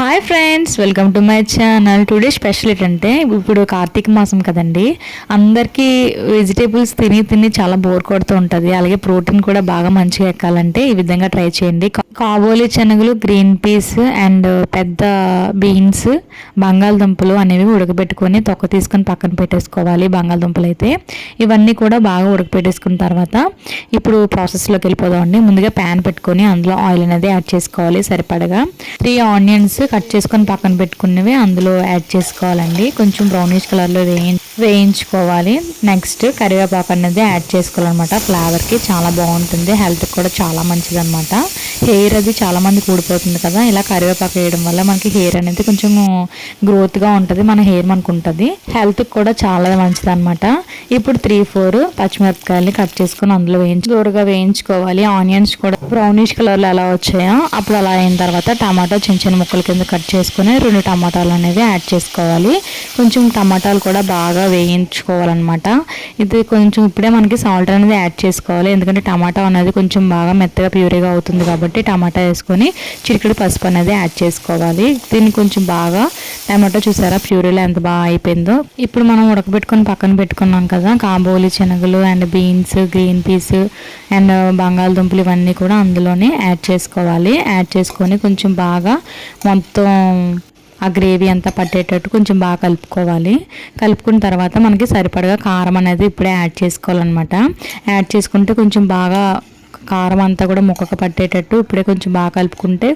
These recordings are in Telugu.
Hi friends, welcome to my channel. Today special ఏంటంటే ఇప్పుడు కార్తీక మాసం కదండి. అందరికీ వెజిటేబుల్స్ తిని తిని చాలా బోర్ కొడుతూ ఉంటుంది. అలాగే ప్రోటీన్ కూడా బాగా మంచిగా ఎక్కాలంటే ఈ విధంగా ట్రై చేయండి. కాబోలి శనగలు, గ్రీన్ పీస్ అండ్ పెద్ద బీన్స్, బంగాళదుంపలు అనేవి ఉడకబెట్టుకొని తొక్క తీసుకొని పక్కన పెట్టేసుకోవాలి. బంగాళదుంపలు అయితే ఇవన్నీ కూడా బాగా ఉడకబెట్టేసుకున్న తర్వాత ఇప్పుడు ప్రాసెస్లోకి వెళ్ళిపోదామండి. ముందుగా ప్యాన్ పెట్టుకొని అందులో ఆయిల్ అనేది యాడ్ చేసుకోవాలి. సరిపడగా 3 ఆనియన్స్ కట్ చేసుకొని పక్కన పెట్టుకున్నవి అందులో యాడ్ చేసుకోవాలండి. కొంచెం బ్రౌనిష్ కలర్లో వేయించుకోవాలి. నెక్స్ట్ కరివేపాకు అనేది యాడ్ చేసుకోవాలన్నమాట. ఫ్లేవర్కి చాలా బాగుంటుంది, హెల్త్కి కూడా చాలా మంచిది అనమాట. హెయిర్ అది చాలా మందికి ఊడిపోతుంది కదా, ఇలా కరివేపాకు వేయడం వల్ల మనకి హెయిర్ అనేది కొంచెం గ్రోత్గా ఉంటుంది. మన హెయిర్ మనకు ఉంటుంది, హెల్త్కి కూడా చాలా మంచిది అనమాట. ఇప్పుడు 3-4 పచ్చిమిరపకాయలని కట్ చేసుకొని అందులో దూరగా వేయించుకోవాలి. ఆనియన్స్ కూడా బ్రౌనిష్ కలర్లో ఎలా వచ్చాయో అప్పుడు అలా అయిన తర్వాత టమాటో చిన్న చిన్న ముక్కల కింద కట్ చేసుకొని 2 టమాటాలు అనేవి యాడ్ చేసుకోవాలి. కొంచెం టమాటాలు కూడా బాగా వేయించుకోవాలన్నమాట. ఇది కొంచెం ఇప్పుడే మనకి సాల్ట్ అనేది యాడ్ చేసుకోవాలి, ఎందుకంటే టమాటా అనేది కొంచెం బాగా మెత్తగా ప్యూరీగా అవుతుంది కాబట్టి టమాటా వేసుకొని చిటికెడు పసుపు అనేది యాడ్ చేసుకోవాలి. దీన్ని కొంచెం బాగా టమాటో చూసారా ప్యూరీలో ఎంత బాగా అయిపోయిందో. ఇప్పుడు మనం ఉడకబెట్టుకొని పక్కన పెట్టుకున్నాం కదా కాబోలి శనగలు and beans, green peas and బంగాళదుంపలు ఇవన్నీ కూడా అందులోనే యాడ్ చేసుకోవాలి. యాడ్ చేసుకొని కొంచెం బాగా మొత్తం ఆ గ్రేవీ అంతా పట్టేటట్టు కొంచెం బాగా కలుపుకోవాలి. కలుపుకున్న తర్వాత మనకి సరిపడగా కారం అనేది ఇప్పుడే యాడ్ చేసుకోవాలన్నమాట. యాడ్ చేసుకుంటే కొంచెం బాగా కారం అంతా కూడా ముక్కకు పట్టేటట్టు ఇప్పుడే కొంచెం బాగా కలుపుకుంటే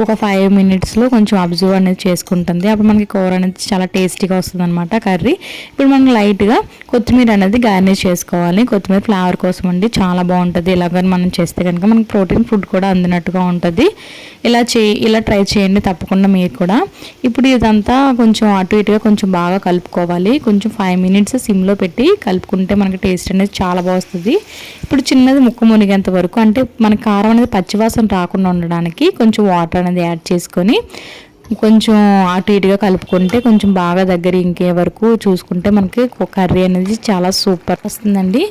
ఒక 5 మినిట్స్లో కొంచెం అబ్జర్వ్ అనేది చేసుకుంటుంది. అప్పుడు మనకి కూర అనేది చాలా టేస్టీగా వస్తుంది అనమాట కర్రీ. ఇప్పుడు మనం లైట్గా కొత్తిమీర అనేది గార్నిష్ చేసుకోవాలి. కొత్తిమీర ఫ్లేవర్ కోసం అండి, చాలా బాగుంటుంది. ఇలాగ మనం చేస్తే కనుక మనకి ప్రోటీన్ ఫుడ్ కూడా అందినట్టుగా ఉంటుంది. ఇలా ట్రై చేయండి తప్పకుండా మీరు కూడా. ఇప్పుడు ఇదంతా కొంచెం అటు ఇటుగా కొంచెం బాగా కలుపుకోవాలి. కొంచెం 5 మినిట్స్ సిమ్లో పెట్టి కలుపుకుంటే మనకి టేస్ట్ అనేది చాలా బాగుంటుంది. ఇప్పుడు చిన్నది ముక్క మునిగేంత వరకు, అంటే మన కారం అనేది పచ్చివాసన రాకుండా ఉండడానికి కొంచెం వాటర్ అనేది యాడ్ చేసుకొని కొంచెం అటు ఇటుగా కలుపుకుంటే కొంచెం బాగా దగ్గర ఇంకే వరకు చూసుకుంటే మనకి కర్రీ అనేది చాలా సూపర్ వస్తుందండి.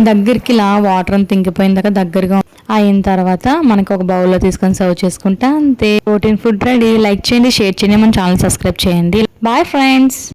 దగ్గరికి ఇలా వాటర్ అంతా ఇంకిపోయిందాక దగ్గరగా అయిన తర్వాత మనకి ఒక బౌల్లో తీసుకొని సర్వ్ చేసుకుంటా అంతే. Protein food ready. లైక్ చేయండి, షేర్ చేయండి, మన ఛానల్ సబ్స్క్రైబ్ చేయండి. Bye friends.